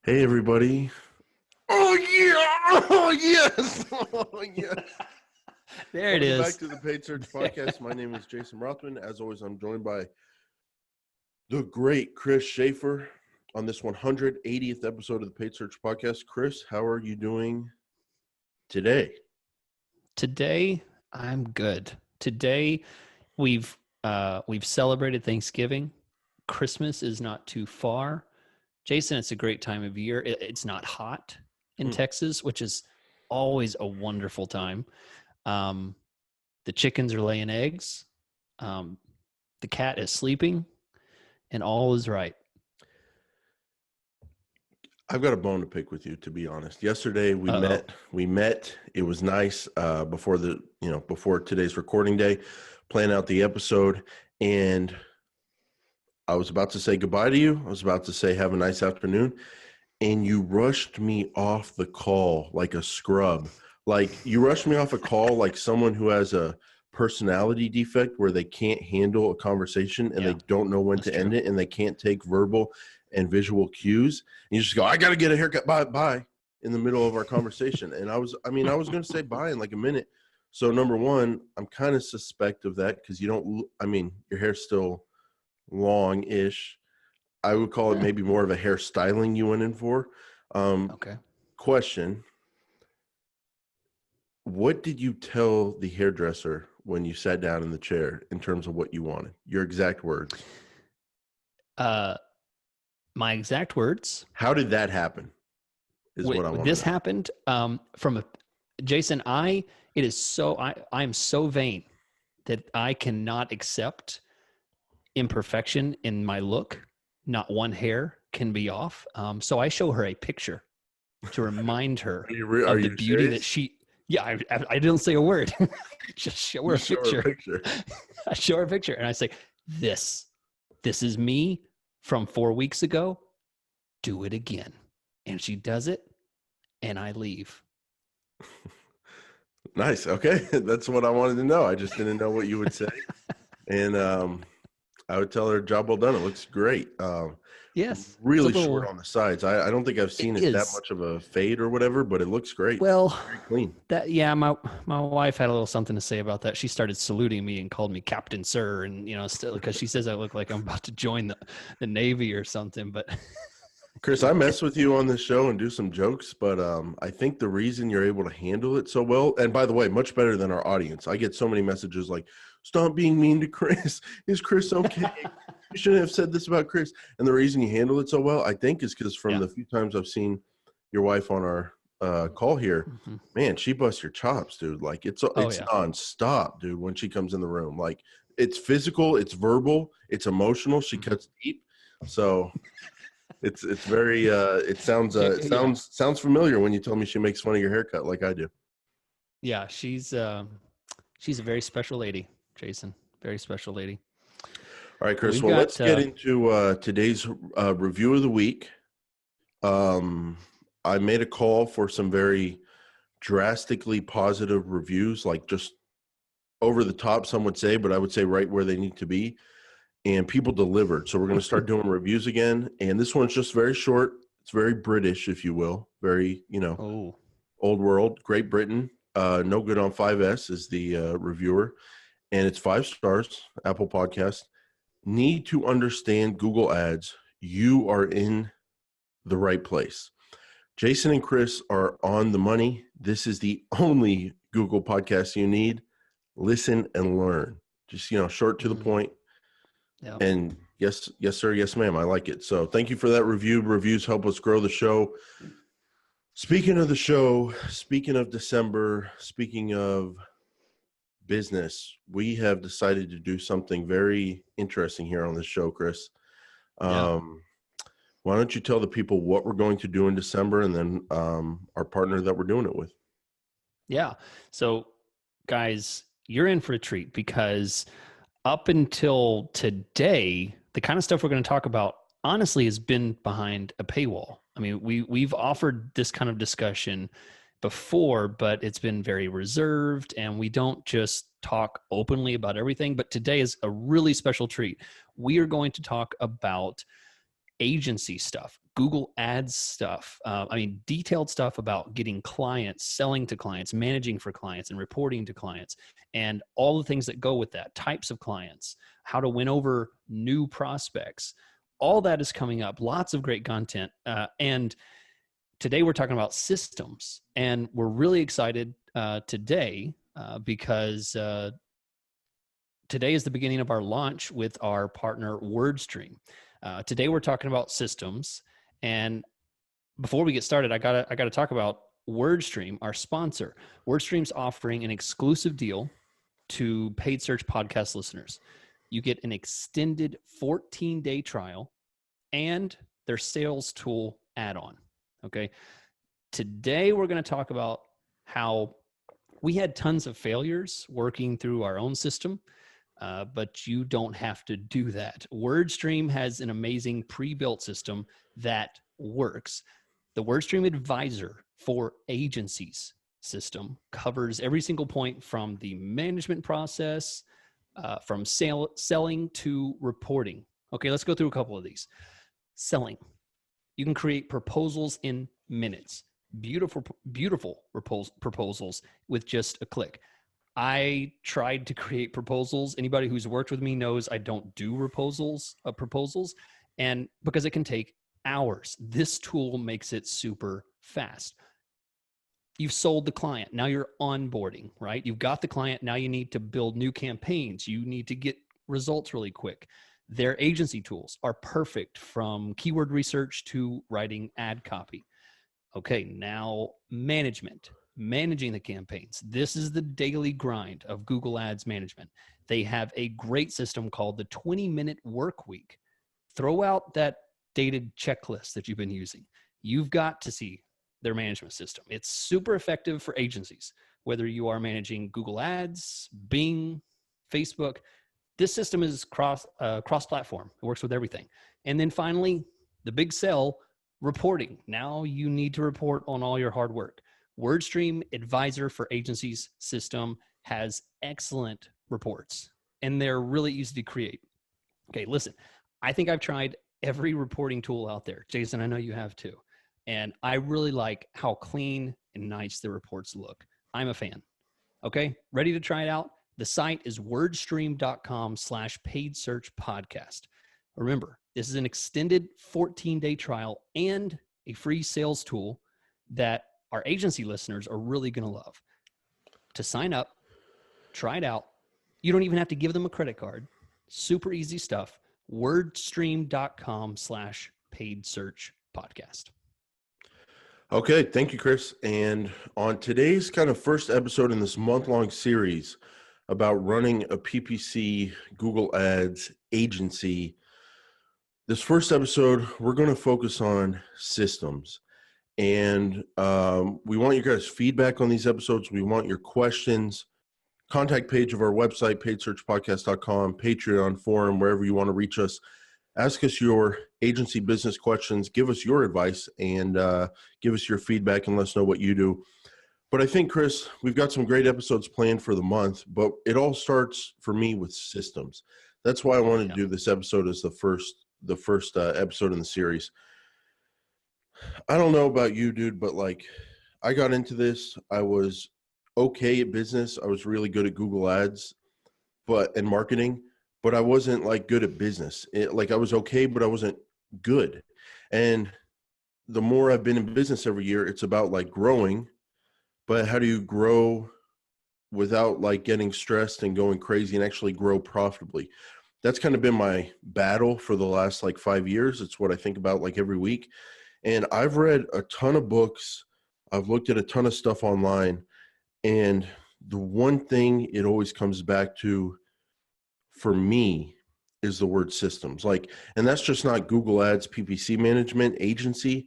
Hey, everybody. Oh, yeah. Oh, yes. Oh, yes. There it Welcome is. back to the Paid Search Podcast. My name is Jason Rothman. As always, I'm joined by the great Chris Schaefer on this 180th episode of the Paid Search Podcast. Chris, how are you doing today? Today, I'm good. Today, we've celebrated Thanksgiving. Christmas is not too far. Jason, it's a great time of year. It's not hot in Texas, which is always a wonderful time. The chickens are laying eggs. The cat is sleeping, and all is right. I've got a bone to pick with you, to be honest. Yesterday we met. It was nice before today's recording day, plan out the episode, and I was about to say goodbye to you. I was about to say have a nice afternoon, and you rushed me off the call like a scrub. Like you rushed me off a call like someone who has a personality defect where they can't handle a conversation and they don't know when to end it, and they can't take verbal and visual cues. And you just go, I got to get a haircut. Bye in the middle of our conversation. And I was going to say bye in like a minute. So number one, I'm kind of suspect of that because your hair's still long-ish. I would call it maybe more of a hairstyling you went in for. Okay. Question. What did you tell the hairdresser when you sat down in the chair in terms of what you wanted? Your exact words. My exact words. How did that happen? What I want. This happened Jason. I'm so vain that I cannot accept imperfection in my look. Not one hair can be off. So I show her a picture to remind her of the beauty that she. Yeah, I didn't say a word. Just show her a picture. I show her a picture and I say, this is me from 4 weeks ago. Do it again. And she does it and I leave. Nice. Okay. That's what I wanted to know. I just didn't know what you would say. And I would tell her job well done. It looks great. Yes. Really short on the sides. I don't think I've seen it that much of a fade or whatever, but it looks great. Well, very clean. My wife had a little something to say about that. She started saluting me and called me Captain Sir, and still because she says I look like I'm about to join the Navy or something. But Chris, I mess with you on this show and do some jokes, but I think the reason you're able to handle it so well, and by the way, much better than our audience. I get so many messages like, "Stop being mean to Chris. Is Chris okay? You shouldn't have said this about Chris." And the reason you handle it so well, I think, is because from the few times I've seen your wife on our call here, man, she busts your chops, dude. Like it's nonstop, dude. When she comes in the room, like it's physical, it's verbal, it's emotional. She cuts deep, so it's very. It sounds familiar when you tell me she makes fun of your haircut, like I do. Yeah, she's a very special lady, Jason. Very special lady. All right, Chris. Well, let's get into today's review of the week. I made a call for some very drastically positive reviews, like just over the top, some would say, but I would say right where they need to be. And people delivered. So we're going to start doing reviews again. And this one's just very short. It's very British, if you will. Very, old world, Great Britain. No Good on 5S is the reviewer. And it's 5 stars, Apple Podcast. Need to understand Google Ads. You are in the right place. Jason and Chris are on the money. This is the only Google podcast you need. Listen and learn. Just, short to the point. Yep. And yes, sir. Yes, ma'am. I like it. So thank you for that review. Reviews help us grow the show. Speaking of the show, speaking of December, speaking of business, we have decided to do something very interesting here on this show, Chris. Why don't you tell the people what we're going to do in December and then our partner that we're doing it with? Yeah. So, guys, you're in for a treat because up until today, the kind of stuff we're going to talk about, honestly, has been behind a paywall. I mean, we've offered this kind of discussion before, but it's been very reserved, and we don't just talk openly about everything. But today is a really special treat. We are going to talk about agency stuff, Google Ads stuff. Detailed stuff about getting clients, selling to clients, managing for clients, and reporting to clients, and all the things that go with that, types of clients, how to win over new prospects. All that is coming up. Lots of great content. And today we're talking about systems, and we're really excited today because today is the beginning of our launch with our partner WordStream. Today we're talking about systems, and before we get started, I gotta talk about WordStream, our sponsor. WordStream's offering an exclusive deal to paid search podcast listeners. You get an extended 14-day trial and their sales tool add-on. Okay. Today we're going to talk about how we had tons of failures working through our own system. But you don't have to do that. WordStream has an amazing pre-built system that works. The WordStream Advisor for Agencies system covers every single point from the management process, from selling to reporting. Okay, let's go through a couple of these. Selling. You can create proposals in minutes. Beautiful proposals with just a click. I tried to create proposals. Anybody who's worked with me knows I don't do proposals, and because it can take hours. This tool makes it super fast. You've sold the client. Now you're onboarding, right? You've got the client. Now you need to build new campaigns. You need to get results really quick. Their agency tools are perfect, from keyword research to writing ad copy. Okay, now managing the campaigns. This is the daily grind of Google Ads management. They have a great system called the 20-minute work week. Throw out that dated checklist that you've been using. You've got to see their management system. It's super effective for agencies, whether you are managing Google Ads, Bing, Facebook. This system is cross-platform. It works with everything. And then finally, the big sell, reporting. Now you need to report on all your hard work. WordStream Advisor for Agencies system has excellent reports, and they're really easy to create. Okay, listen, I think I've tried every reporting tool out there. Jason, I know you have too. And I really like how clean and nice the reports look. I'm a fan. Okay, ready to try it out? The site is wordstream.com/paid search podcast. Remember, this is an extended 14-day trial and a free sales tool that our agency listeners are really going to love. To sign up, try it out. You don't even have to give them a credit card. Super easy stuff. Wordstream.com/paid search podcast. Okay, thank you, Chris. And on today's kind of first episode in this month-long series about running a PPC Google Ads agency, this first episode, we're going to focus on systems. And we want your guys' feedback on these episodes. We want your questions. Contact page of our website, paidsearchpodcast.com, Patreon, forum, wherever you want to reach us. Ask us your agency business questions. Give us your advice, and give us your feedback, and let us know what you do. But I think, Chris, we've got some great episodes planned for the month, but it all starts for me with systems. That's why I wanted to do this episode as the first episode in the series. I don't know about you, dude, but like, I got into this. I was okay at business. I was really good at Google Ads, and marketing, but I wasn't like good at business. I was okay, but I wasn't good. And the more I've been in business every year, it's about like growing, but how do you grow without like getting stressed and going crazy and actually grow profitably? That's kind of been my battle for the last like 5 years. It's what I think about like every week. And I've read a ton of books. I've looked at a ton of stuff online. And the one thing it always comes back to for me is the word systems. And that's just not Google Ads, PPC management, agency.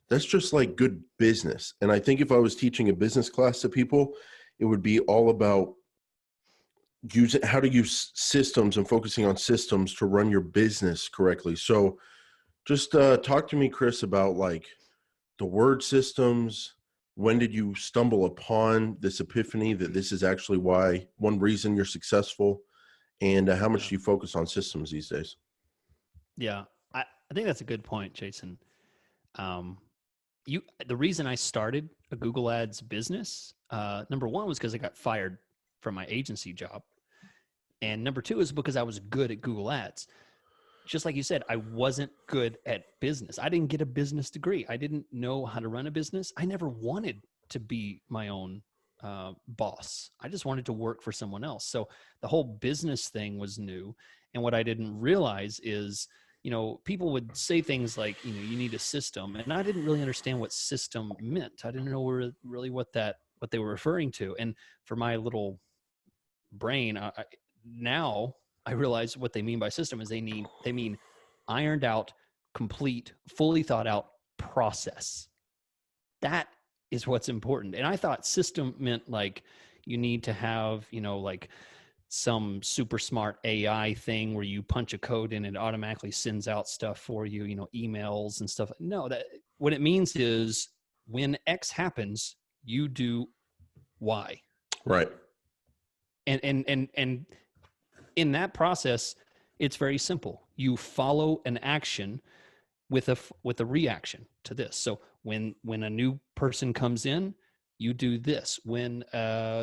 That's just like good business. And I think if I was teaching a business class to people, it would be all about how to use systems and focusing on systems to run your business correctly. So just talk to me, Chris, about like the word systems. When did you stumble upon this epiphany that this is actually one reason you're successful? And how much do you focus on systems these days? Yeah. I think that's a good point, Jason. Um, the reason I started a Google Ads business, number one was because I got fired from my agency job. And number two is because I was good at Google Ads. Just like you said, I wasn't good at business. I didn't get a business degree. I didn't know how to run a business. I never wanted to be my own boss. I just wanted to work for someone else. So the whole business thing was new. And what I didn't realize is, people would say things like, you need a system. And I didn't really understand what system meant. I didn't know really what they were referring to. And for my little brain, now I realize what they mean by system is they mean ironed out, complete, fully thought out process. That is what's important. And I thought system meant like you need to have, like some super smart AI thing where you punch a code in and it automatically sends out stuff for you, emails and stuff. No, that what it means is when X happens, you do Y. Right. And in that process, it's very simple. You follow an action with a reaction to this. So when a new person comes in, you do this. When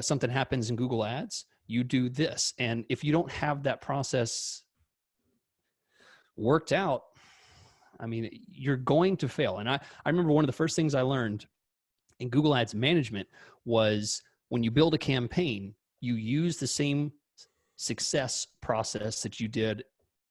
something happens in Google Ads, you do this. And if you don't have that process worked out, I mean, you're going to fail. And I remember one of the first things I learned in Google Ads management was when you build a campaign, you use the same success process that you did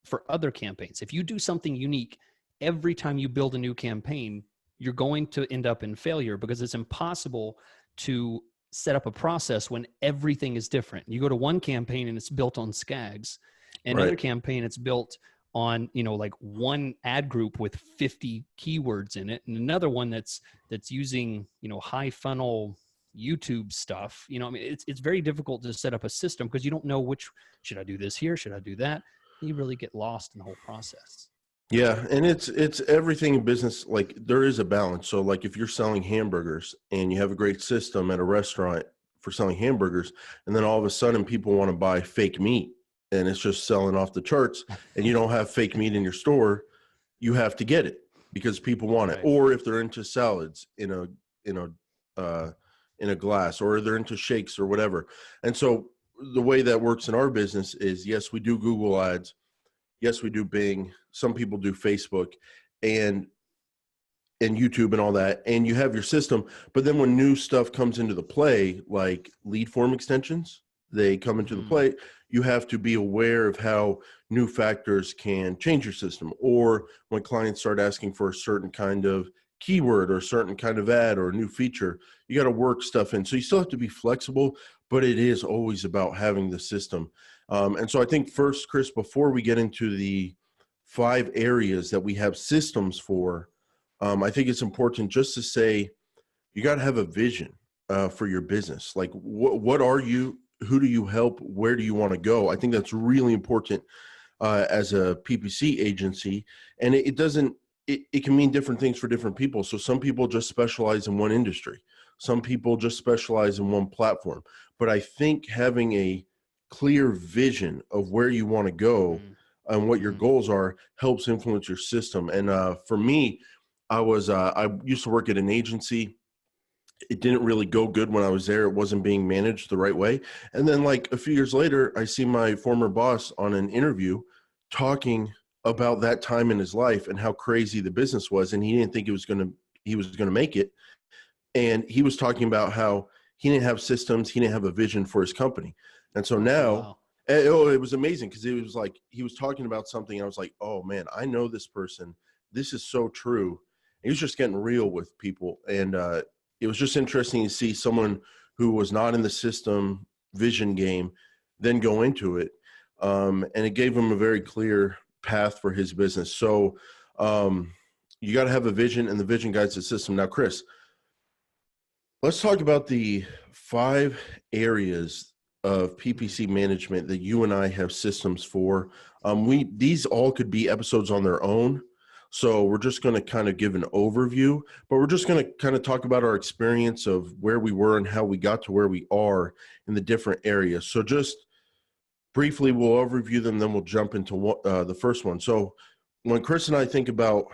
for other campaigns. If you do something unique every time you build a new campaign, you're going to end up in failure because it's impossible to set up a process when everything is different. You go to one campaign and it's built on SCAGs, and another campaign it's built on, like one ad group with 50 keywords in it, and another one that's using, high funnel YouTube stuff. I mean, it's very difficult to set up a system because you don't know should I do this here? Should I do that? You really get lost in the whole process. Yeah. And it's everything in business. Like there is a balance. So like if you're selling hamburgers and you have a great system at a restaurant for selling hamburgers, and then all of a sudden people want to buy fake meat and it's just selling off the charts and you don't have fake meat in your store, you have to get it because people want it. Right. Or if they're into salads in a glass, or they're into shakes or whatever. And so the way that works in our business is, yes, we do Google Ads. Yes, we do Bing. Some people do Facebook and YouTube and all that. And you have your system. But then when new stuff comes into the play, like lead form extensions, they come into the play, you have to be aware of how new factors can change your system. Or when clients start asking for a certain kind of keyword or a certain kind of ad or a new feature, you got to work stuff in. So you still have to be flexible, but it is always about having the system. And so I think first, Chris, before we get into the 5 areas that we have systems for, I think it's important just to say, you got to have a vision for your business. Like what are you, who do you help? Where do you want to go? I think that's really important as a PPC agency. And it can mean different things for different people. So some people just specialize in one industry. Some people just specialize in one platform. But I think having a clear vision of where you want to go and what your goals are helps influence your system. And for me, I used to work at an agency. It didn't really go good when I was there. It wasn't being managed the right way. And then like a few years later, I see my former boss on an interview talking about that time in his life and how crazy the business was. And he didn't think he was going to make it. And he was talking about how he didn't have systems. He didn't have a vision for his company. And so now, it was amazing because it was like, he was talking about something. And I was like, oh man, I know this person. This is so true. He was just getting real with people. And it was just interesting to see someone who was not in the system vision game then go into it. And it gave him a very clear path for his business. So you got to have a vision, and the vision guides the system. Now, Chris, let's talk about the 5 areas of PPC management that you and I have systems for. These all could be episodes on their own. So we're just going to kind of give an overview, but we're just going to kind of talk about our experience of where we were and how we got to where we are in the different areas. So just briefly, we'll overview them, then we'll jump into the first one. So when Chris and I think about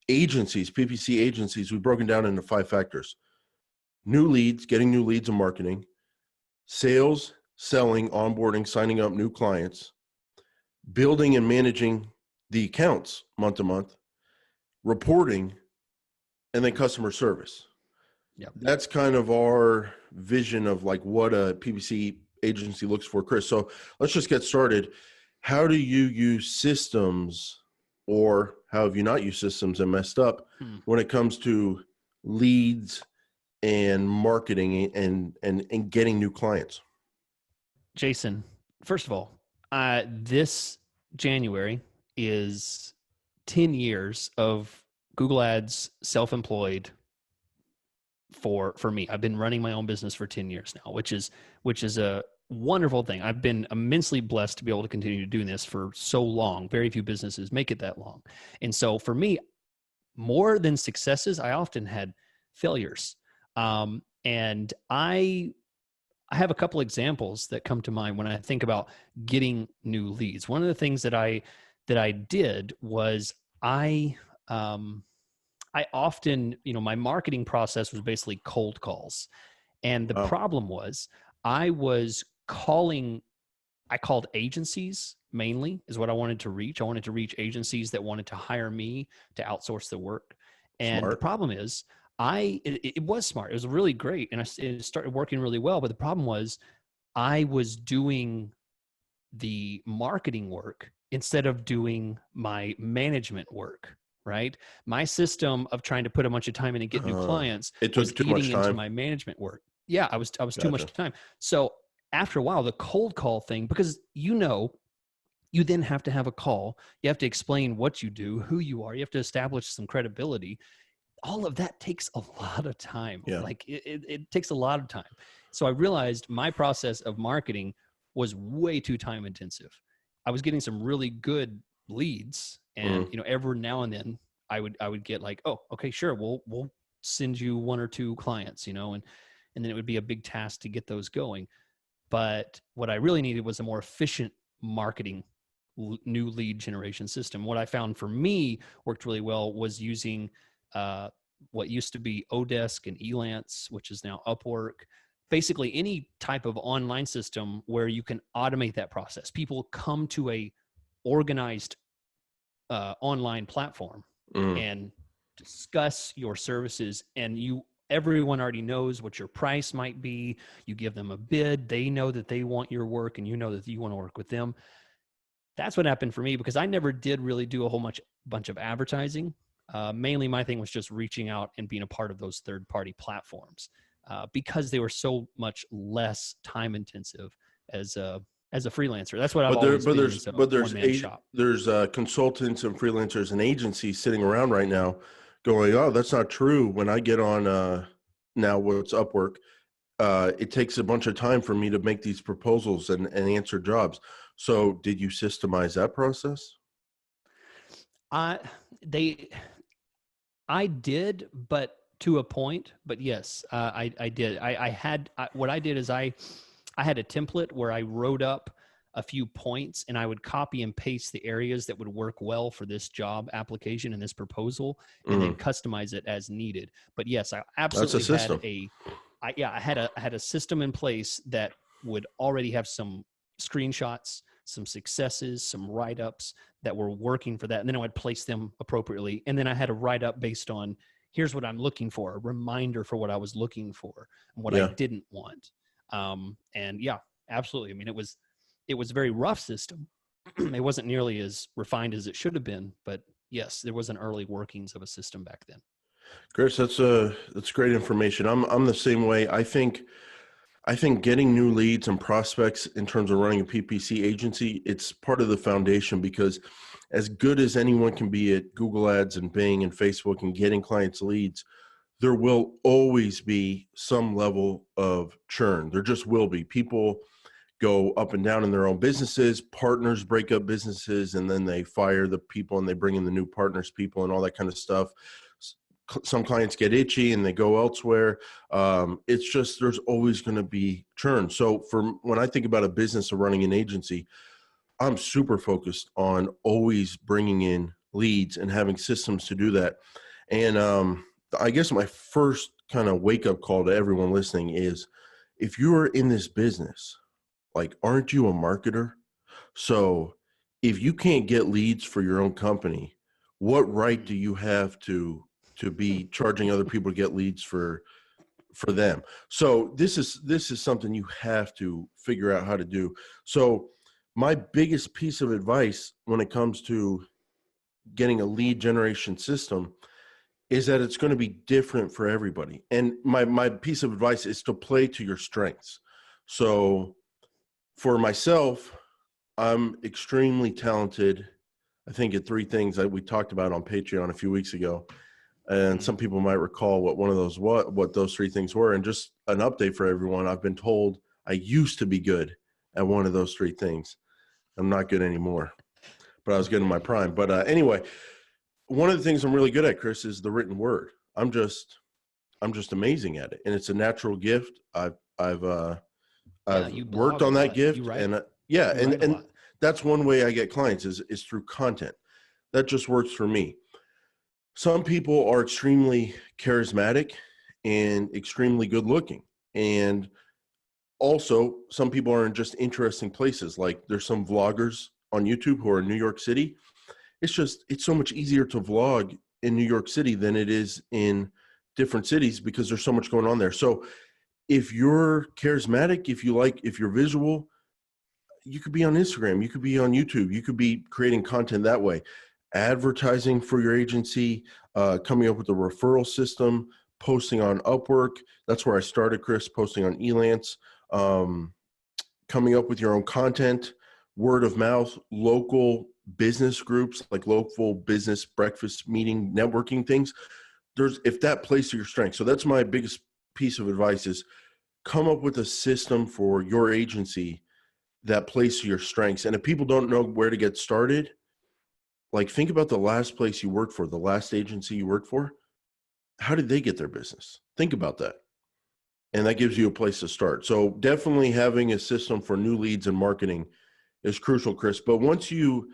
agencies, PPC agencies, we've broken down into 5 factors: new leads, getting new leads and marketing, sales, selling, onboarding, signing up new clients, building and managing the accounts month to month, reporting, and then customer service. Yep. That's kind of our vision of like what a PPC agency looks for, Chris. So let's just get started. How do you use systems, or how have you not used systems and messed up when it comes to leads and marketing and getting new clients? Jason, first of all, this January is 10 years of Google Ads self-employed for me. I've been running my own business for 10 years now, which is a wonderful thing. I've been immensely blessed to be able to continue doing this for so long. Very few businesses make it that long. And so for me, more than successes, I often had failures. And I have a couple examples that come to mind when I think about getting new leads. One of the things that I did was I often, my marketing process was basically cold calls. And the problem was I called agencies mainly is what I wanted to reach. I wanted to reach agencies that wanted to hire me to outsource the work. And Smart. The problem is it was smart. It was really great. And it started working really well. But the problem was I was doing the marketing work instead of doing my management work, right? My system of trying to put a bunch of time in and get new clients it took was too much eating into time. my management work. Yeah, I was too much Gotcha. time. So after a while, the cold call thing, because you then have to have a call. You have to explain what you do, who you are. You have to establish some credibility. All of that takes a lot of time. Yeah. Like it takes a lot of time. So I realized my process of marketing was way too time intensive. I was getting some really good leads, and every now and then I would get like, oh, okay, sure, we'll send you 1 or 2 clients, and then it would be a big task to get those going. But what I really needed was a more efficient marketing new lead generation system. What I found for me worked really well was using what used to be Odesk and Elance, which is now Upwork. Basically, any type of online system where you can automate that process. People come to a organized online platform and discuss your services, and everyone already knows what your price might be. You give them a bid. They know that they want your work, and you know that you want to work with them. That's what happened for me, because I never did really do a whole bunch of advertising. Mainly my thing was just reaching out and being a part of those third-party platforms because they were so much less time intensive as a freelancer. That's what I've always been. There's consultants and freelancers and agencies sitting around right now going, oh, that's not true. When I get on now what's Upwork, it takes a bunch of time for me to make these proposals and answer jobs. So did you systemize that process? I did, but to a point. But yes, I did. What I did is I had a template where I wrote up a few points, and I would copy and paste the areas that would work well for this job application and this proposal, and then customize it as needed. But yes, I absolutely had a system in place that would already have some screenshots, some successes, some write-ups that were working for that. And then I would place them appropriately. And then I had a write-up based on, here's what I'm looking for, a reminder for what I was looking for and what I didn't want. And yeah, absolutely. I mean, it was a very rough system. It wasn't nearly as refined as it should have been, but yes, there was an early workings of a system back then. Chris, that's great information. I'm the same way. I think getting new leads and prospects in terms of running a PPC agency, it's part of the foundation, because as good as anyone can be at Google Ads and Bing and Facebook and getting clients leads, there will always be some level of churn. There just will be. People go up and down in their own businesses, partners break up businesses, and then they fire the people and they bring in the new partners people and all that kind of stuff. Some clients get itchy and they go elsewhere. It's just, there's always going to be churn. So when I think about a business or running an agency, I'm super focused on always bringing in leads and having systems to do that. And I guess my first kind of wake up call to everyone listening is, if you're in this business, like, aren't you a marketer? So if you can't get leads for your own company, what right do you have to be charging other people to get leads for them? So this is something you have to figure out how to do. So my biggest piece of advice when it comes to getting a lead generation system is that it's going to be different for everybody. And my piece of advice is to play to your strengths. So for myself, I'm extremely talented, I think, at three things that we talked about on Patreon a few weeks ago. And some people might recall what those three things were. And just an update for everyone, I've been told I used to be good at one of those three things. I'm not good anymore, but I was good in my prime. But anyway, one of the things I'm really good at, Chris, is the written word. I'm just amazing at it, and it's a natural gift. I've worked on that gift, and and that's one way I get clients is through content. That just works for me. Some people are extremely charismatic and extremely good looking, and also some people are in just interesting places. Like, there's some vloggers on YouTube who are in New York City. It's so much easier to vlog in New York City than it is in different cities because there's so much going on there. So if you're charismatic, if you're visual, you could be on Instagram, you could be on YouTube, you could be creating content that way. Advertising for your agency, coming up with a referral system, posting on Upwork. That's where I started, Chris, posting on Elance, coming up with your own content, word of mouth, local business groups, like local business breakfast meeting, networking things. If that plays to your strength. So that's my biggest piece of advice is come up with a system for your agency that plays to your strengths. And if people don't know where to get started, like, think about the last place you worked for, the last agency you worked for. How did they get their business? Think about that. And that gives you a place to start. So definitely having a system for new leads and marketing is crucial, Chris. But once you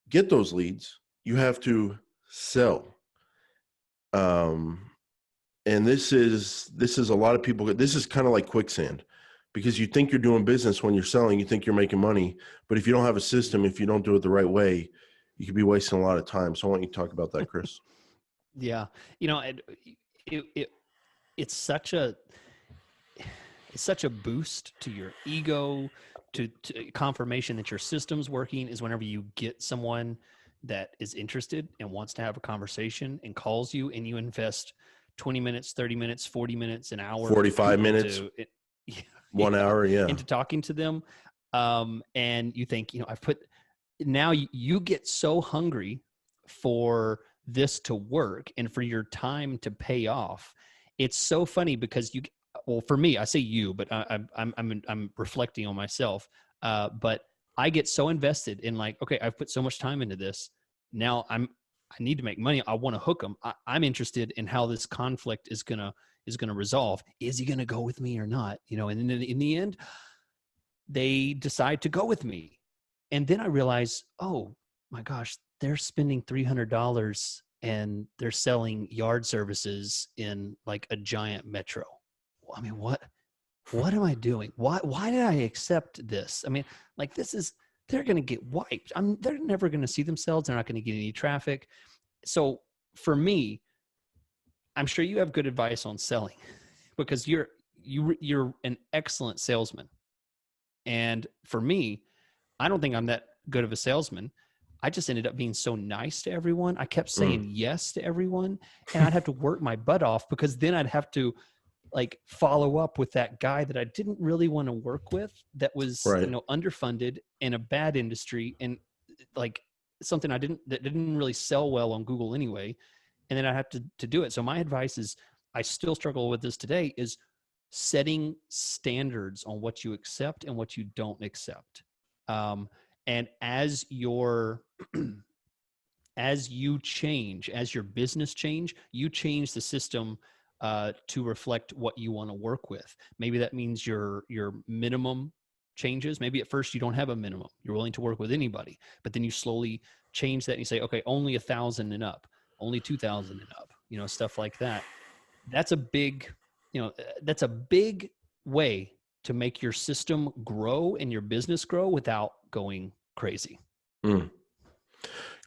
get those leads, you have to sell. And this is a lot of people, this is kind of like quicksand, because you think you're doing business when you're selling, you think you're making money, but if you don't have a system, if you don't do it the right way, you could be wasting a lot of time. So I want you to talk about that, Chris. Yeah. It's such a boost to your ego, to confirmation that your system's working, is whenever you get someone that is interested and wants to have a conversation and calls you, and you invest 20 minutes, 30 minutes, 40 minutes, an hour, 45 minutes, 1 hour, into talking to them. And you think, now you get so hungry for this to work and for your time to pay off. It's so funny because for me, I say you, but I'm reflecting on myself. But I get so invested in, like, okay, I've put so much time into this. Now I need to make money. I want to hook them. I'm interested in how this conflict is gonna resolve. Is he gonna go with me or not? And in the end, they decide to go with me. And then I realize, oh my gosh, they're spending $300 and they're selling yard services in like a giant metro. I mean, what am I doing? Why did I accept this? I mean, like, they're going to get wiped. They're never going to see themselves. They're not going to get any traffic. So for me, I'm sure you have good advice on selling, because you're an excellent salesman. And for me, I don't think I'm that good of a salesman. I just ended up being so nice to everyone. I kept saying yes to everyone, and I'd have to work my butt off, because then I'd have to, like, follow up with that guy that I didn't really want to work with, that was underfunded in a bad industry, and like something that didn't really sell well on Google anyway. And then I have to do it. So my advice is, I still struggle with this today, is setting standards on what you accept and what you don't accept. And as you change, as your business change, you change the system to reflect what you want to work with. Maybe that means your minimum changes. Maybe at first you don't have a minimum. You're willing to work with anybody, but then you slowly change that and you say, okay, only 1,000 and up, only 2,000 and up, stuff like that. That's a big, that's a big way to make your system grow and your business grow without going crazy. Mm.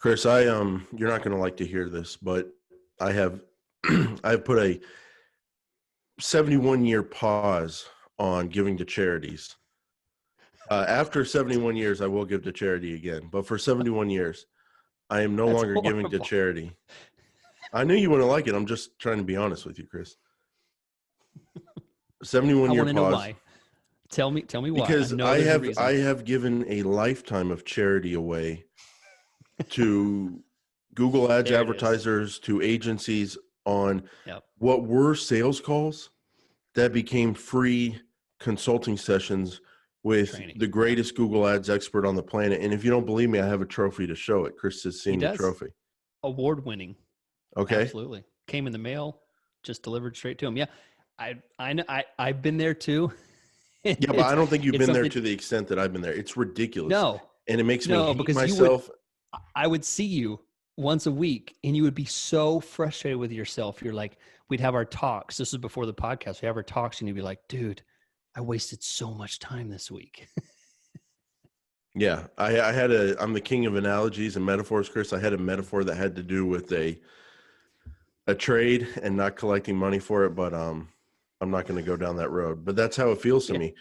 Chris, you're not going to like to hear this, but I have put a 71-year pause on giving to charities. After 71 years, I will give to charity again. But for 71 years, I am no longer giving to charity. I knew you wouldn't like it. I'm just trying to be honest with you, Chris. 71-year pause. I want to know why. Tell me why. Because I have given a lifetime of charity away to Google Ads advertisers, to agencies on what were sales calls that became free consulting sessions with the greatest Google Ads expert on the planet. And if you don't believe me, I have a trophy to show it. Chris has seen the trophy. Award-winning. Okay. Absolutely. Came in the mail, just delivered straight to him. Yeah. I've been there too. Yeah, but I don't think you've been there to the extent that I've been there. It's ridiculous. No. And it makes me hate myself. I would see you once a week and you would be so frustrated with yourself. You're like, we'd have our talks. This is before the podcast. We have our talks and you'd be like, dude, I wasted so much time this week. Yeah. I'm the king of analogies and metaphors, Chris. I had a metaphor that had to do with a trade and not collecting money for it, but I'm not going to go down that road. But that's how it feels to me.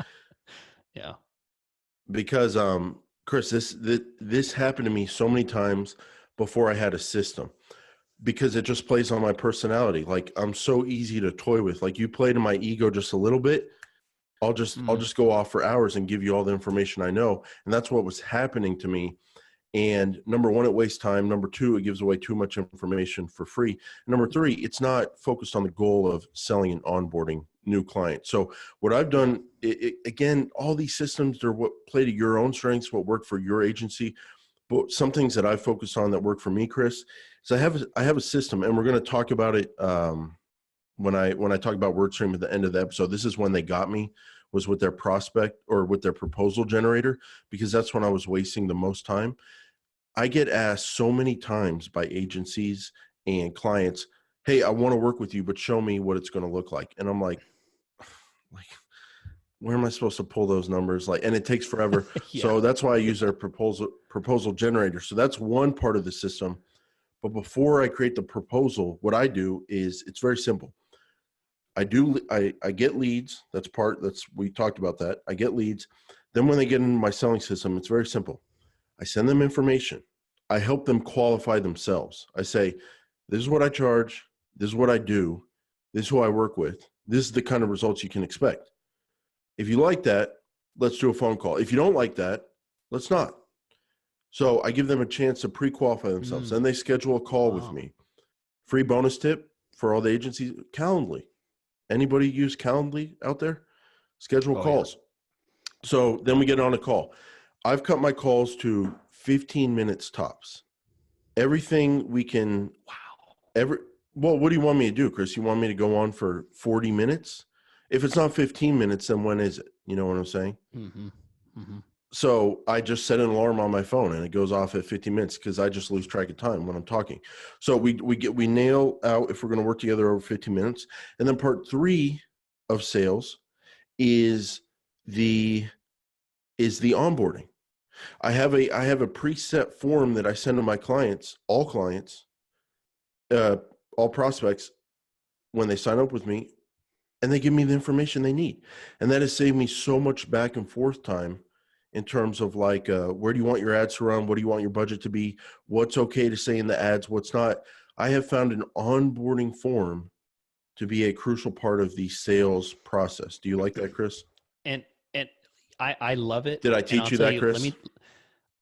Yeah. Because Chris, this happened to me so many times before I had a system, because it just plays on my personality. Like, I'm so easy to toy with. Like, you play to my ego just a little bit, I'll just go off for hours and give you all the information I know. And that's what was happening to me. And number one, it wastes time. Number two, it gives away too much information for free. And number three, it's not focused on the goal of selling and onboarding new clients. So what I've done, again, all these systems are what play to your own strengths, what work for your agency. But some things that I focus on that work for me, Chris, is I have a system, and we're going to talk about it when I talk about WordStream at the end of the episode. This is when they got me, was with their prospect or with their proposal generator, because that's when I was wasting the most time. I get asked so many times by agencies and clients, hey, I want to work with you, but show me what it's going to look like. And I'm like, where am I supposed to pull those numbers? And it takes forever. Yeah. So that's why I use their proposal generator. So that's one part of the system. But before I create the proposal, what I do is, it's very simple. I get leads. We talked about that. I get leads. Then when they get into my selling system, it's very simple. I send them information. I help them qualify themselves. I say, this is what I charge. This is what I do. This is who I work with. This is the kind of results you can expect. If you like that, let's do a phone call. If you don't like that, let's not. So I give them a chance to pre-qualify themselves. Then they schedule a call with me. Free bonus tip for all the agencies, Calendly. Anybody use Calendly out there? Schedule calls. Yeah. So then we get on a call. I've cut my calls to 15 minutes tops. Everything we can. Wow. Well, what do you want me to do, Chris? You want me to go on for 40 minutes? If it's not 15 minutes, then when is it? You know what I'm saying? Mm-hmm. Mm-hmm. So I just set an alarm on my phone and it goes off at 15 minutes because I just lose track of time when I'm talking. So we nail out if we're going to work together over 15 minutes. And then part 3 of sales is the onboarding. I have a preset form that I send to my clients, all prospects, when they sign up with me, and they give me the information they need. And that has saved me so much back and forth time in terms of where do you want your ads to run? What do you want your budget to be? What's okay to say in the ads? What's not? I have found an onboarding form to be a crucial part of the sales process. Do you like that, Chris? And I love it. Did I teach you that, Chris?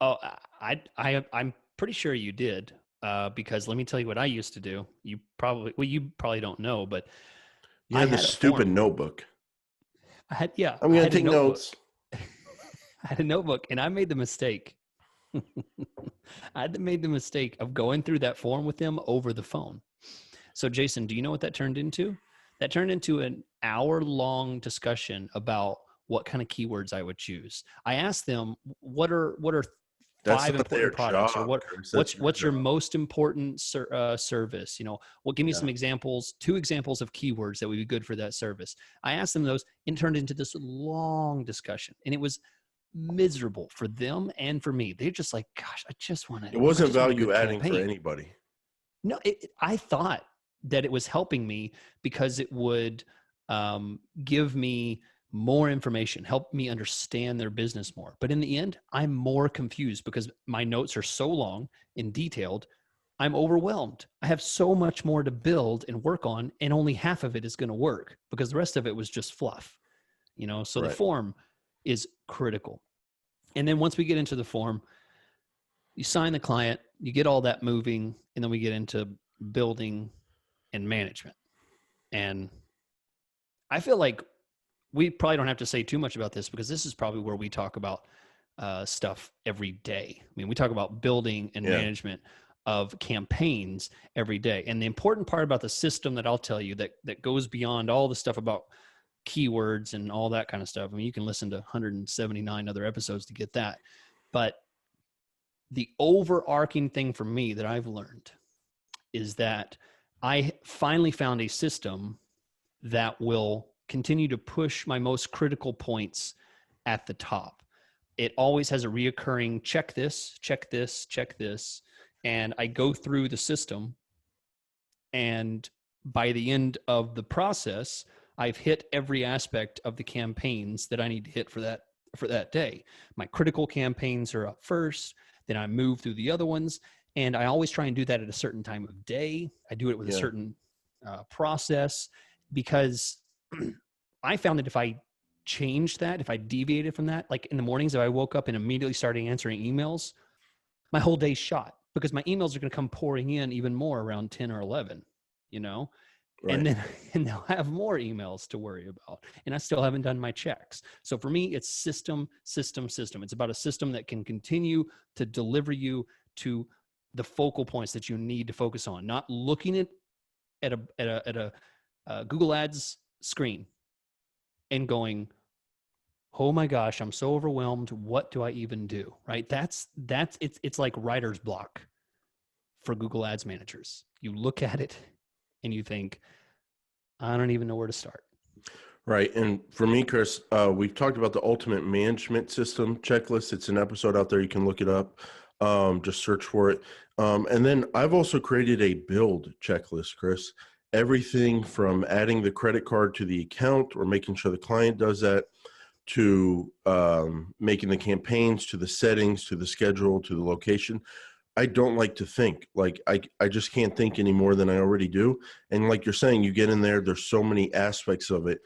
I'm pretty sure you did, because let me tell you what I used to do. You probably don't know, but you had this stupid notebook. I'm going to take notes. I had a notebook and I made the mistake. Of going through that form with them over the phone. So Jason, do you know what that turned into? That turned into an hour-long discussion about what kind of keywords I would choose. I asked them, what are That's five not their important products, or job, Chris. That's your what's your job. most important service? Well, give me Yeah. some examples, 2 examples of keywords that would be good for that service. I asked them those, and turned into this long discussion, and it was miserable for them and for me. They're just like, gosh, I just want It wasn't a value good adding for campaign. anybody. No, I thought that it was helping me because it would give me more information, help me understand their business more. But in the end, I'm more confused because my notes are so long and detailed. I'm overwhelmed. I have so much more to build and work on, and only half of it is going to work because the rest of it was just fluff. So the Right. form is critical. And then once we get into the form, you sign the client, you get all that moving, and then we get into building and management. And I feel like we probably don't have to say too much about this because this is probably where we talk about stuff every day. I mean, we talk about building and management of campaigns every day. And the important part about the system that I'll tell you that goes beyond all the stuff about keywords and all that kind of stuff. I mean, you can listen to 179 other episodes to get that. But the overarching thing for me that I've learned is that I finally found a system that will continue to push my most critical points at the top. It always has a reoccurring check this, check this, check this. And I go through the system, and by the end of the process, I've hit every aspect of the campaigns that I need to hit for that day. My critical campaigns are up first, then I move through the other ones. And I always try and do that at a certain time of day. I do it with a certain process, because I found that if I changed that, if I deviated from that, like in the mornings, if I woke up and immediately started answering emails, my whole day's shot, because my emails are going to come pouring in even more around 10 or 11, Right. and they'll have more emails to worry about. And I still haven't done my checks. So for me, it's system, system, system. It's about a system that can continue to deliver you to the focal points that you need to focus on, not looking at a Google Ads screen and going, oh my gosh, I'm so overwhelmed. What do I even do? Right? It's like writer's block for Google Ads managers. You look at it and you think, I don't even know where to start. Right. And for me, Chris, we've talked about the ultimate management system checklist. It's an episode out there. You can look it up. Just search for it. And then I've also created a build checklist, Chris. Everything from adding the credit card to the account or making sure the client does that, to making the campaigns, to the settings, to the schedule, to the location. I don't like to think. Like I just can't think any more than I already do. And like you're saying, you get in there, there's so many aspects of it.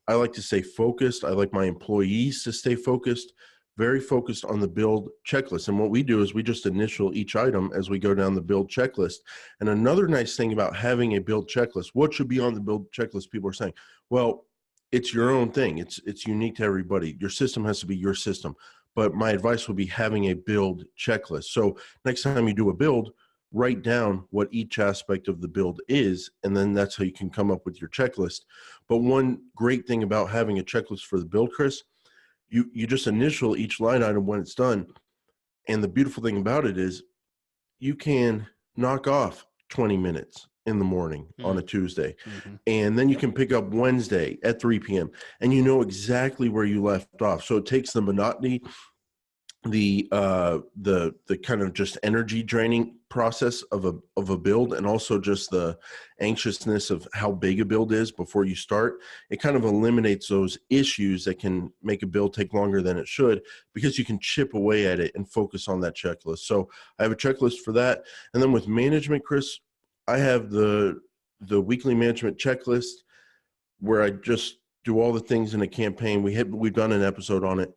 I like to stay focused. I like my employees to stay focused, very focused on the build checklist. And what we do is we just initial each item as we go down the build checklist. And another nice thing about having a build checklist, what should be on the build checklist? People are saying, well, it's your own thing. It's unique to everybody. Your system has to be your system. But my advice would be having a build checklist. So next time you do a build, write down what each aspect of the build is, and then that's how you can come up with your checklist. But one great thing about having a checklist for the build, Chris, you just initial each line item when it's done. And the beautiful thing about it is you can knock off 20 minutes in the morning on a Tuesday. Mm-hmm. And then you can pick up Wednesday at 3 p.m. and you know exactly where you left off. So it takes the monotony, the kind of just energy draining process of a build, and also just the anxiousness of how big a build is before you start. It kind of eliminates those issues that can make a build take longer than it should, because you can chip away at it and focus on that checklist. So I have a checklist for that. And then with management, Chris, I have the weekly management checklist where I just do all the things in a campaign. We've done an episode on it.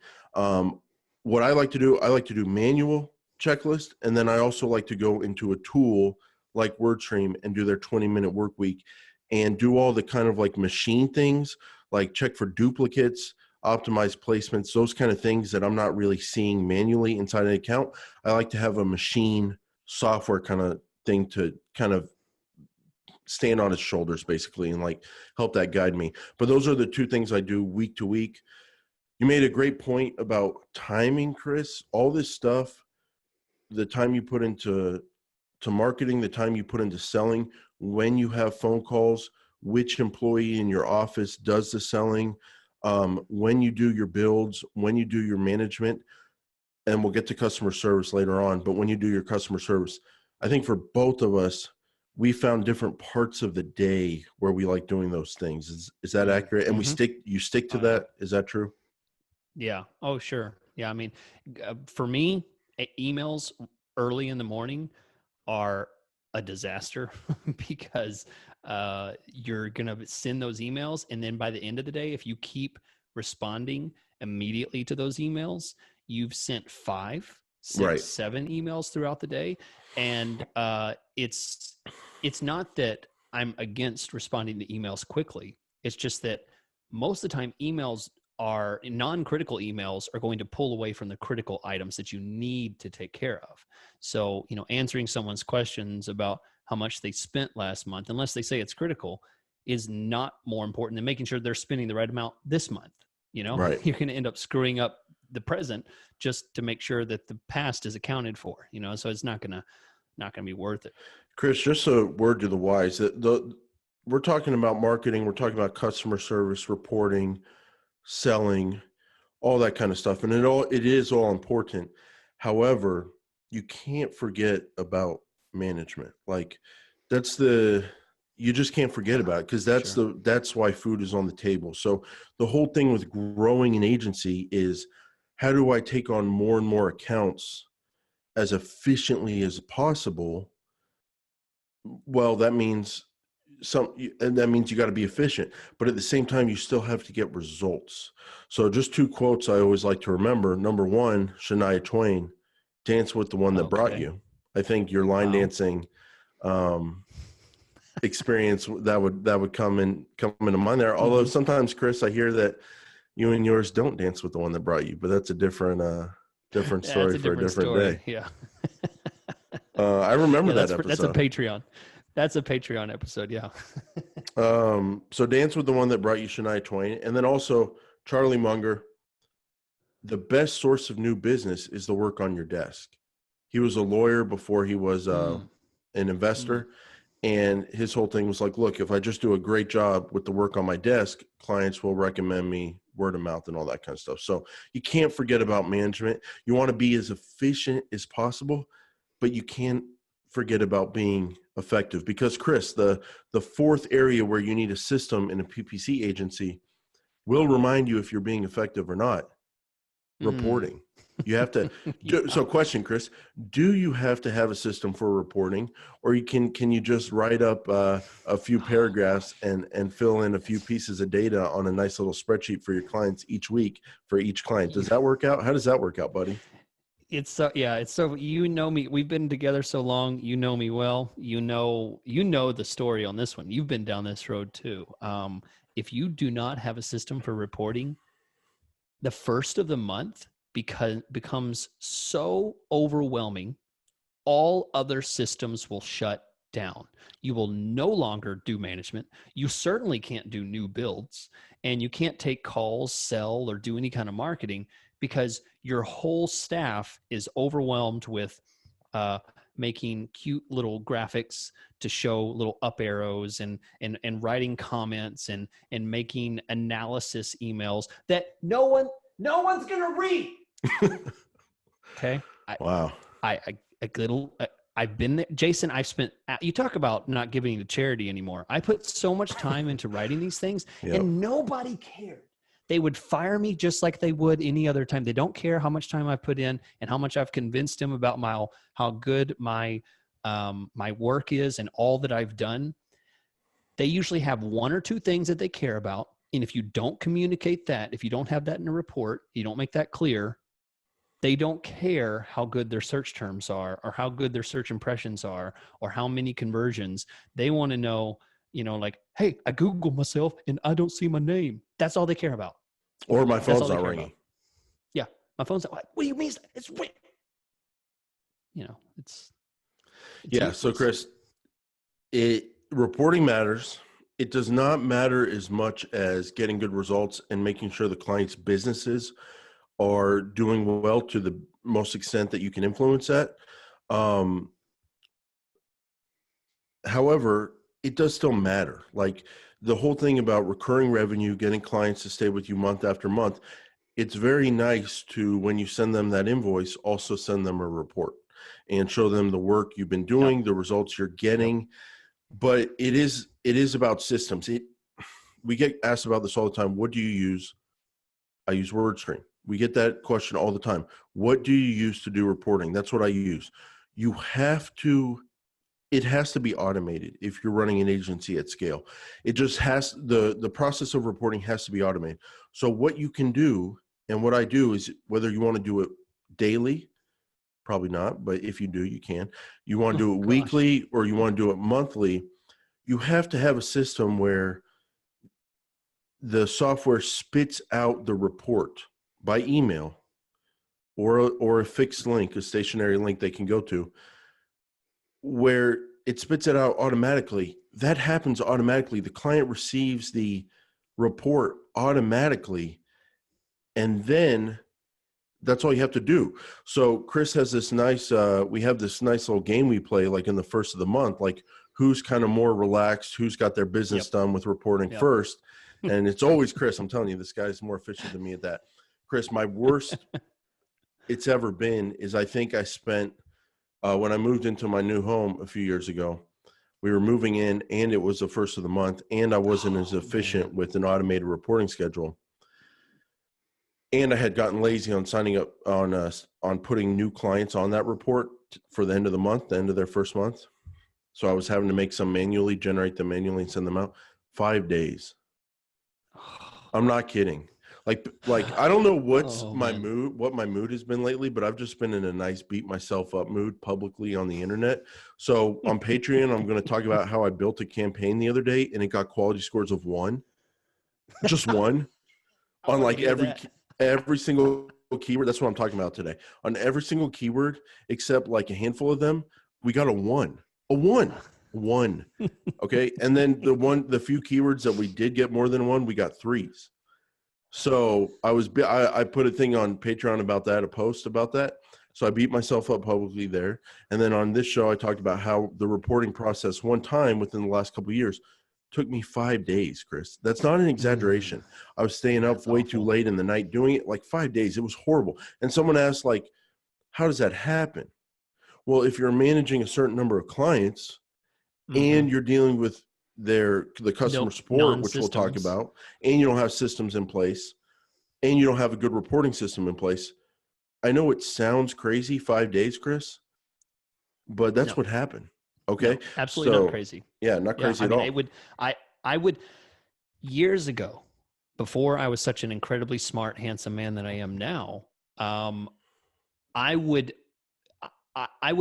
What I like to do manual checklist, and then I also like to go into a tool like WordStream and do their 20-minute work week and do all the kind of like machine things, like check for duplicates, optimize placements, those kind of things that I'm not really seeing manually inside an account. I like to have a machine software kind of thing to kind of stand on its shoulders basically and like help that guide me. But those are the two things I do week to week. You made a great point about timing, Chris. All this stuff, the time you put into marketing, the time you put into selling, when you have phone calls, which employee in your office does the selling, when you do your builds, when you do your management, and we'll get to customer service later on, but when you do your customer service, I think for both of us, we found different parts of the day where we like doing those things. Is that accurate? And you stick to that. Is that true? Yeah. Oh, sure. Yeah. I mean, for me, emails early in the morning are a disaster because you're going to send those emails. And then by the end of the day, if you keep responding immediately to those emails, you've sent 5, 6, Right. 7 emails throughout the day. And it's not that I'm against responding to emails quickly. It's just that most of the time emails are non-critical emails are going to pull away from the critical items that you need to take care of. So, answering someone's questions about how much they spent last month, unless they say it's critical, is not more important than making sure they're spending the right amount this month. Right. You're going to end up screwing up the present just to make sure that the past is accounted for, so it's not going to be worth it. Chris, just a word to the wise that we're talking about marketing. We're talking about customer service, reporting, selling, all that kind of stuff. And it is all important. However, you can't forget about management. Like you just can't forget about it, because that's why food is on the table. So the whole thing with growing an agency is, how do I take on more and more accounts as efficiently as possible? Well, that means you got to be efficient, but at the same time, you still have to get results. So just 2 quotes I always like to remember. Number 1, Shania Twain, "Dance with the one that brought you." I think your line dancing experience that would come into mind there. Although sometimes, Chris, I hear that you and yours don't dance with the one that brought you, but that's a different story for a different day. Yeah. I remember that episode. That's a Patreon. That's a Patreon episode. Yeah. So "Dance with the One That Brought You," Shania Twain. And then also Charlie Munger, "The best source of new business is the work on your desk." He was a lawyer before he was an investor. And his whole thing was like, look, if I just do a great job with the work on my desk, clients will recommend me, word of mouth and all that kind of stuff. So you can't forget about management. You want to be as efficient as possible, but you can't forget about being effective. Because, Chris, the 4th area where you need a system in a PPC agency will remind you if you're being effective or not: reporting. You have to So question, Chris, do you have to have a system for reporting, or can you just write up a few paragraphs and fill in a few pieces of data on a nice little spreadsheet for your clients each week for each client? Does that work out? How does that work out, buddy? It's so me. We've been together so long. You know me well. You know the story on this one. You've been down this road too. If you do not have a system for reporting, the first of the month becomes so overwhelming, all other systems will shut down. You will no longer do management. You certainly can't do new builds, and you can't take calls, sell, or do any kind of marketing, because your whole staff is overwhelmed with making cute little graphics to show little up arrows and writing comments and making analysis emails that no one's gonna read. Okay. Wow. I've been there, Jason. You talk about not giving to charity anymore. I put so much time into writing these things, and nobody cared. They would fire me just like they would any other time. They don't care how much time I put in and how much I've convinced them about how good my work is and all that I've done. They usually have 1 or 2 things that they care about. And if you don't communicate that, if you don't have that in a report, you don't make that clear, they don't care how good their search terms are or how good their search impressions are or how many conversions. They want to know, like, hey, I Googled myself and I don't see my name. That's all they care about. Or my phone's not ringing. Yeah. My phone's not. What do you mean? It's ring. It's yeah. So, Chris, reporting matters. it does not matter as much as getting good results and making sure the client's businesses are doing well to the most extent that you can influence that. Um, However, it does still matter. Like the whole thing about recurring revenue, getting clients to stay with you month after month, it's very nice to, when you send them that invoice, also send them a report and show them the work you've been Yep. doing, the results you're getting. Yep. But it is about systems. We get asked about this all the time. What do you use? I use WordStream. We get that question all the time. What do you use to do reporting? That's what I use. You have to, it has to be automated if you're running an agency at scale. It just has, the process of reporting has to be automated. So what you can do, and what I do is, whether you want to do it daily, probably not, but if you do, you can. You want to do it weekly or you want to do it monthly, you have to have a system where the software spits out the report by email or a fixed link, a stationary link they can go to, where it spits it out automatically. That happens automatically. The client receives the report automatically, and then that's all you have to do. So Chris has this nice, we have this nice little game we play, like in the first of the month, like who's kind of more relaxed, who's got their business done with reporting first. And it's always Chris. I'm telling you, this guy's more efficient than me at that. Chris, my worst it's ever been is, I think I spent, when I moved into my new home a few years ago, we were moving in and it was the first of the month, and I wasn't as efficient with an automated reporting schedule. And I had gotten lazy on signing up on putting new clients on that report for the end of the month, the end of their first month. So I was having to make some manually, generate them manually and send them out. 5 days. I'm not kidding. Like I don't know what my mood has been lately, but I've just been in a nice beat myself up mood publicly on the internet. So on Patreon, I'm going to talk about how I built a campaign the other day and it got quality scores of 1, just 1 on like every single keyword. That's what I'm talking about today. On every single keyword, except like a handful of them, we got a 1. Okay. And then the few keywords that we did get more than 1, we got 3s. So I put a thing on Patreon about that, a post about that. So I beat myself up publicly there. And then on this show, I talked about how the reporting process one time within the last couple of years took me 5 days, Chris. That's not an exaggeration. I was staying up way too late in the night doing it, like 5 days. It was horrible. And someone asked, like, how does that happen? Well, if you're managing a certain number of clients and you're dealing with the customer support, which we'll talk about, and you don't have systems in place, and you don't have a good reporting system in place. I know it sounds crazy, 5 days, Chris, but that's what happened. Okay. No, absolutely not crazy. Yeah, not crazy at all. I would years ago, before I was such an incredibly smart, handsome man that I am now, I would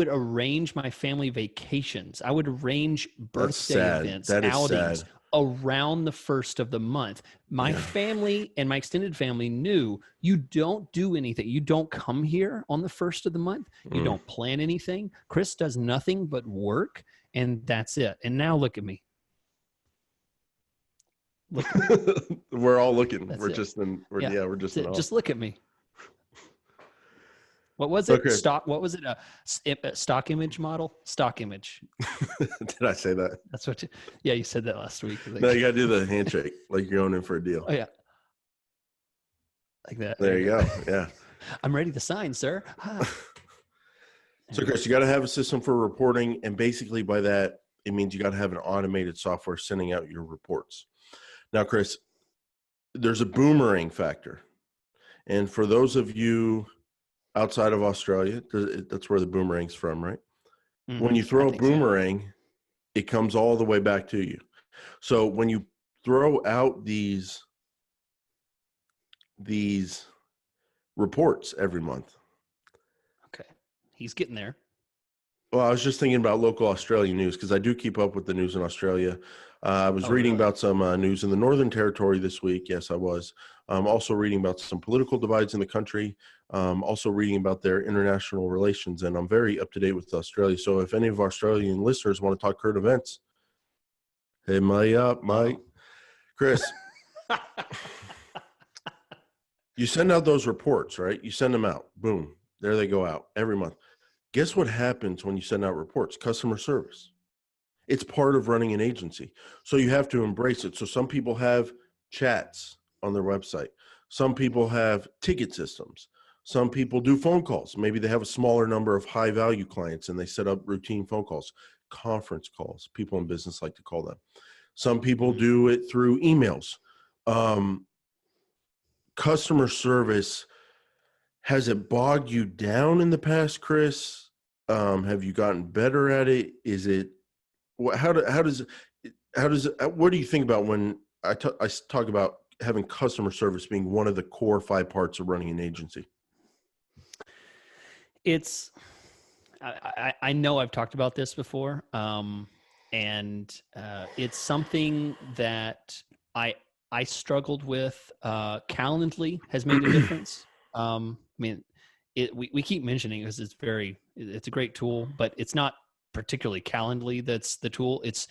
arrange my family vacations. I would arrange birthday events, outings around the first of the month. My family and my extended family knew you don't do anything. You don't come here on the first of the month. You don't plan anything. Chris does nothing but work, and that's it. And now look at me. We're all looking. That's we're it. just in. Just look at me. What was it? Okay. What was it? A stock image model? Stock image. Did I say that? That's what you said that last week. No, you got to do the handshake like you're going in for a deal. Oh, yeah. Like that. There you go. Yeah. I'm ready to sign, sir. So, Chris, you got to have a system for reporting. And basically by that, it means you got to have an automated software sending out your reports. Now, Chris, there's a boomerang factor. And for those of you outside of Australia, that's where the boomerang's from, right? When you throw a boomerang, it comes all the way back to you. So when you throw out these reports every month. Okay. He's getting there. Well, I was just thinking about local Australian news because I do keep up with the news in Australia. I was reading about some news in the Northern Territory this week. Yes, I was. Also reading about some political divides in the country. Also reading about their international relations. And I'm very up to date with Australia. So if any of our Australian listeners want to talk current events, Hey, Mike. Chris, you send out those reports, right? You send them out. Boom. There they go out every month. Guess what happens when you send out reports? Customer service. It's part of running an agency. So you have to embrace it. So some people have chats on their website. Some people have ticket systems. Some people do phone calls. Maybe they have a smaller number of high value clients and they set up routine phone calls, conference calls. People in business like to call them. Some people do it through emails. Customer service, has it bogged you down in the past, Chris? Have you gotten better at it? Is it, what do you think about when I talk about having customer service being one of the core 5 parts of running an agency? It's, I know I've talked about this before. And it's something that I struggled with. Calendly has made a difference. I mean, we keep mentioning because it's a great tool, but it's not particularly Calendly that's the tool. It's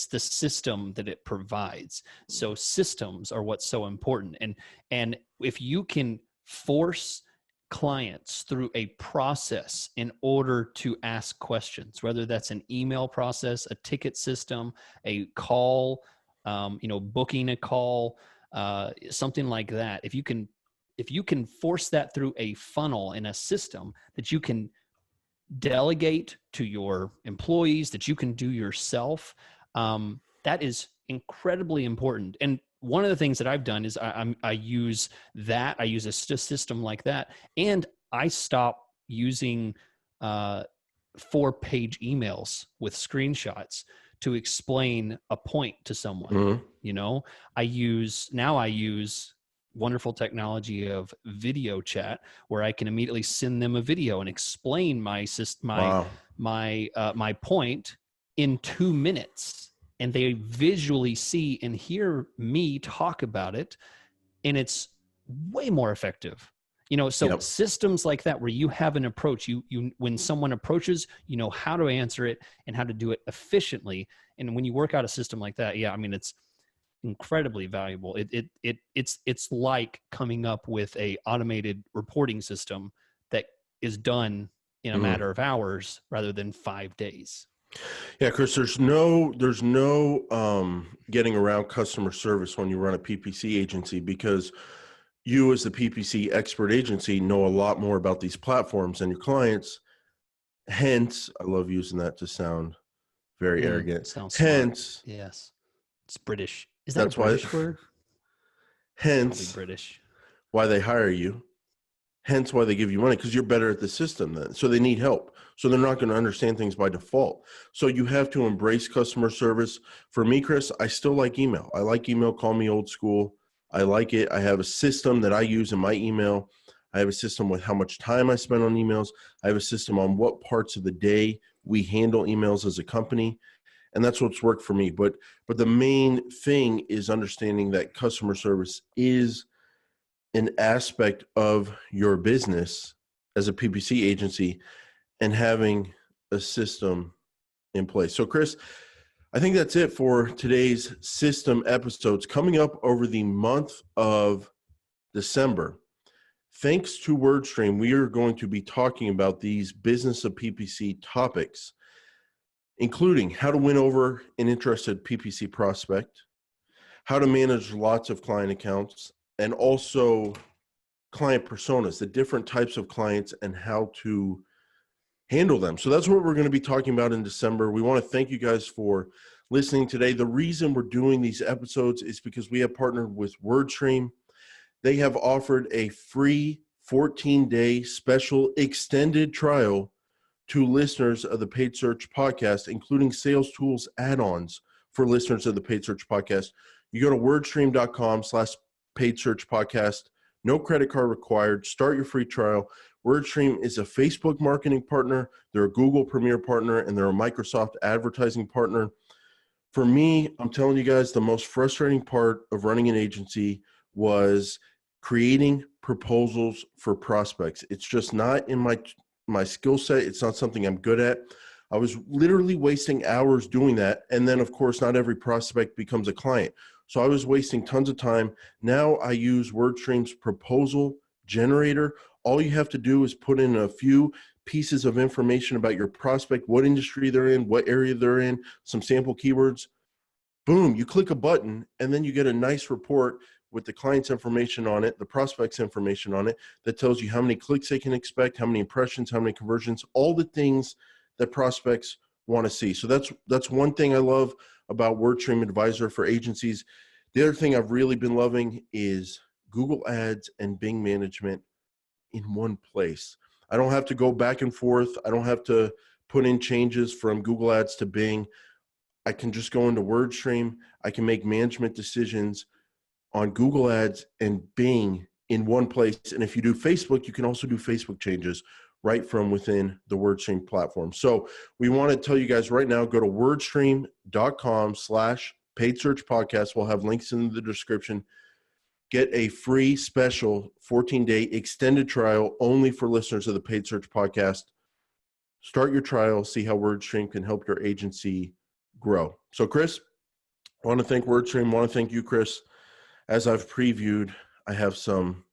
the system that it provides. So systems are what's so important. And if you can force clients through a process in order to ask questions, whether that's an email process, a ticket system, a call, booking a call, something like that. If you can force that through a funnel in a system that you can delegate to your employees, that you can do yourself, that is incredibly important. And one of the things that I've done is I use a system like that, and I stop using 4-page emails with screenshots to explain a point to someone. Mm-hmm. I use wonderful technology of video chat where I can immediately send them a video and explain my point in 2 minutes. And they visually see and hear me talk about it, and it's way more effective. So Yep. systems like that where you have an approach, you when someone approaches, you know how to answer it and how to do it efficiently. And when you work out a system like that, it's incredibly valuable. It's like coming up with a automated reporting system that is done in a matter of hours rather than 5 days. Yeah, Chris, there's no getting around customer service when you run a PPC agency, because you as the PPC expert agency know a lot more about these platforms than your clients. Hence, I love using that to sound very arrogant. Sounds Hence, smart. Yes. It's British. Is that a British word? Hence, probably British. Why they hire you. Hence why they give you money, because you're better at the system then. So they need help. So they're not going to understand things by default. So you have to embrace customer service. For me, Chris, I still like email. I like email. Call me old school. I like it. I have a system that I use in my email. I have a system with how much time I spend on emails. I have a system on what parts of the day we handle emails as a company. And that's what's worked for me. But the main thing is understanding that customer service is an aspect of your business as a PPC agency, and having a system in place. So Chris, I think that's it for today's system episodes coming up over the month of December. Thanks to WordStream, we are going to be talking about these business of PPC topics, including how to win over an interested PPC prospect, how to manage lots of client accounts, and also client personas, the different types of clients and how to handle them. So that's what we're going to be talking about in December. We want to thank you guys for listening today. The reason we're doing these episodes is because we have partnered with WordStream. They have offered a free 14-day special extended trial to listeners of the Paid Search Podcast, including sales tools add-ons for listeners of the Paid Search Podcast. You go to wordstream.com/Paid Search Podcast. No credit card required. Start your free trial. WordStream is a Facebook marketing partner. They're a Google Premier partner, and they're a Microsoft advertising partner. For me, I'm telling you guys, the most frustrating part of running an agency was creating proposals for prospects. It's just not in my skill set. It's not something I'm good at. I was literally wasting hours doing that. And then, of course, not every prospect becomes a client. So I was wasting tons of time. Now I use WordStream's proposal generator. All you have to do is put in a few pieces of information about your prospect, what industry they're in, what area they're in, some sample keywords. Boom, you click a button, and then you get a nice report with the client's information on it, the prospect's information on it, that tells you how many clicks they can expect, how many impressions, how many conversions, all the things that prospects want to see. So that's one thing I love about WordStream Advisor for agencies. The other thing I've really been loving is Google Ads and Bing management in one place. I don't have to go back and forth. I don't have to put in changes from Google Ads to Bing. I can just go into WordStream. I can make management decisions on Google Ads and Bing in one place. And if you do Facebook, you can also do Facebook changes right from within the WordStream platform. So we want to tell you guys right now, go to wordstream.com/paid search podcast. We'll have links in the description. Get a free special 14-day extended trial only for listeners of the Paid Search Podcast. Start your trial, see how WordStream can help your agency grow. So, Chris, I want to thank WordStream. I want to thank you, Chris. As I've previewed, I have some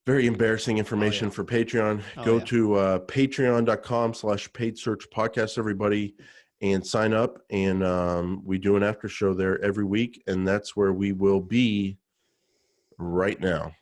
very embarrassing information for Patreon. Go to patreon.com/paid search podcast, everybody, and sign up. And we do an after show there every week. And that's where we will be right now.